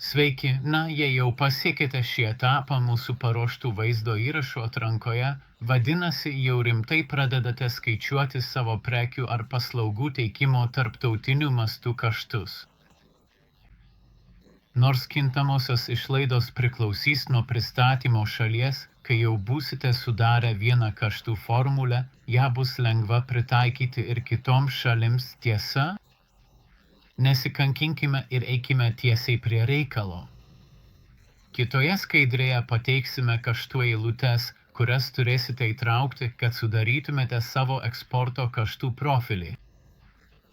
Sveiki, jei jau pasiekėte šį etapą mūsų paruoštų vaizdo įrašų atrankoje, vadinasi, jau rimtai pradedate skaičiuoti savo prekių ar paslaugų teikimo tarptautiniu mastu kaštus. Nors kintamosios išlaidos priklausys nuo pristatymo šalies, kai jau būsite sudarę vieną kaštų formulę, ją bus lengva pritaikyti ir kitoms šalims, tiesa? Nesikankinkime ir eikime tiesiai prie reikalo. Kitoje skaidrėje pateiksime kaštų eilutes, kurias turėsite įtraukti, kad sudarytumėte savo eksporto kaštų profilį.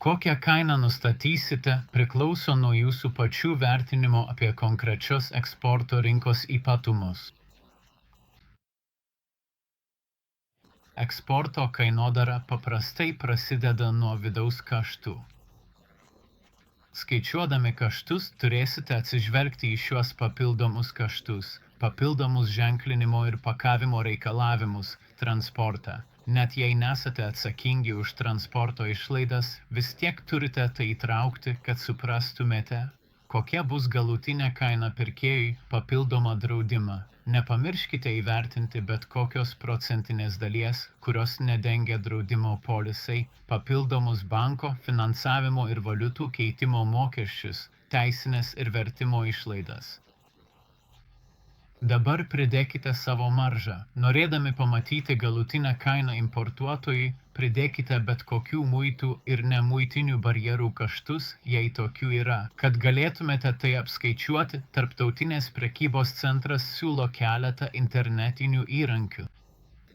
Kokią kainą nustatysite, priklauso nuo jūsų pačių vertinimo apie konkrečios eksporto rinkos ypatumus. Eksporto kainodara paprastai prasideda nuo vidaus kaštų. Skaičiuodami kaštus turėsite atsižvelgti į šiuos papildomus kaštus, papildomus ženklinimo ir pakavimo reikalavimus, transportą. Net jei nesate atsakingi už transporto išlaidas, vis tiek turite tai įtraukti, kad suprastumėte, kokia bus galutinė kaina pirkėjui, papildomą draudimą. Nepamirškite įvertinti bet kokios procentinės dalies, kurios nedengia draudimo polisai, papildomus banko, finansavimo ir valiutų keitimo mokesčius, teisinės ir vertimo išlaidas. Dabar pridėkite savo maržą. Norėdami pamatyti galutinę kainą importuotojui, pridėkite bet kokių muitų ir nemuitinių barjerų kaštus, jei tokių yra. Kad galėtumėte tai apskaičiuoti, Tarptautinės prekybos centras siūlo keletą internetinių įrankių.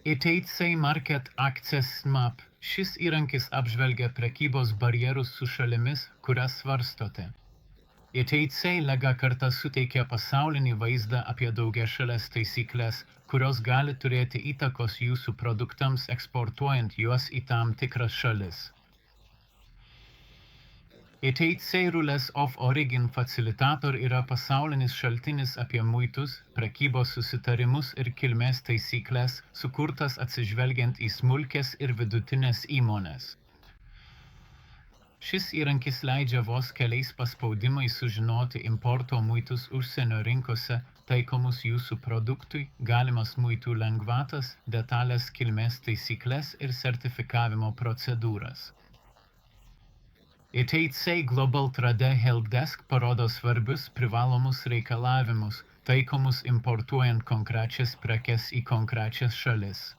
ETC Market Access Map. Šis įrankis apžvelgia prekybos barjerus su šalimis, kurias svarstote. ETC lega kartą suteikia pasaulinį vaizdą apie daugiašales taisyklės, kurios gali turėti įtakos jūsų produktams eksportuojant juos į tam tikras šalis. ETC Rules of Origin Facilitator yra pasaulinis šaltinis apie muitus, prekybos susitarimus ir kilmės taisyklės, sukurtas atsižvelgiant į smulkias ir vidutinės įmones. Šis įrankis leidžia vos keliais paspaudimais sužinoti importo muitus užsienio rinkose, taikomus jūsų produktui, galimas muitų lengvatas, detalės kilmės taisyklės ir sertifikavimo procedūras. ETC Global Trade Helpdesk parodo svarbius privalomus reikalavimus, taikomus importuojant konkrečias prekes į konkrečias šalis.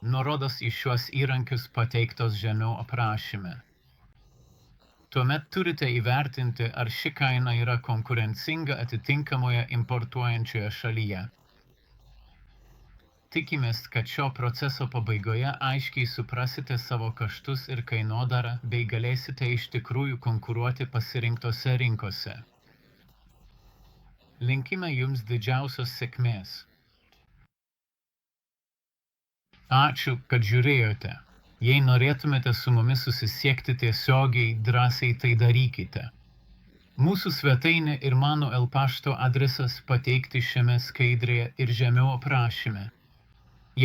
Nuorodos į šiuos įrankius pateiktos žemiau aprašyme. Tuomet turite įvertinti, ar ši kaina yra konkurencinga atitinkamoje importuojančioje šalyje. Tikimės, kad šio proceso pabaigoje aiškiai suprasite savo kaštus ir kainodarą bei galėsite iš tikrųjų konkuruoti pasirinktose rinkose. Linkime jums didžiausios sėkmės. Ačiū, kad žiūrėjote. Jei norėtumėte su mumis susisiekti tiesiogiai, drąsiai tai darykite. Mūsų svetainė ir mano pašto adresas pateikti šiame skaidrėje ir žemiau aprašyme.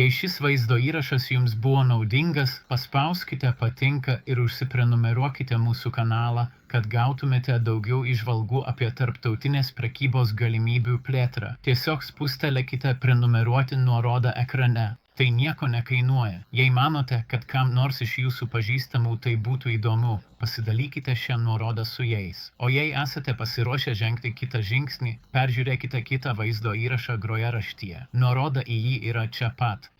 Jei šis vaizdo įrašas jums buvo naudingas, paspauskite patinka ir užsiprenumeruokite mūsų kanalą, kad gautumėte daugiau įžvalgų apie tarptautinės prekybos galimybių plėtrą. Tiesiog spustelėkite prenumeruoti nuorodą ekrane. Tai nieko nekainuoja. Jei manote, kad kam nors iš jūsų pažįstamų tai būtų įdomu, pasidalykite šią nuorodą su jais. O jei esate pasiruošę žengti kitą žingsnį, peržiūrėkite kitą vaizdo įrašą grojaraštyje. Nuoroda į jį yra čia pat.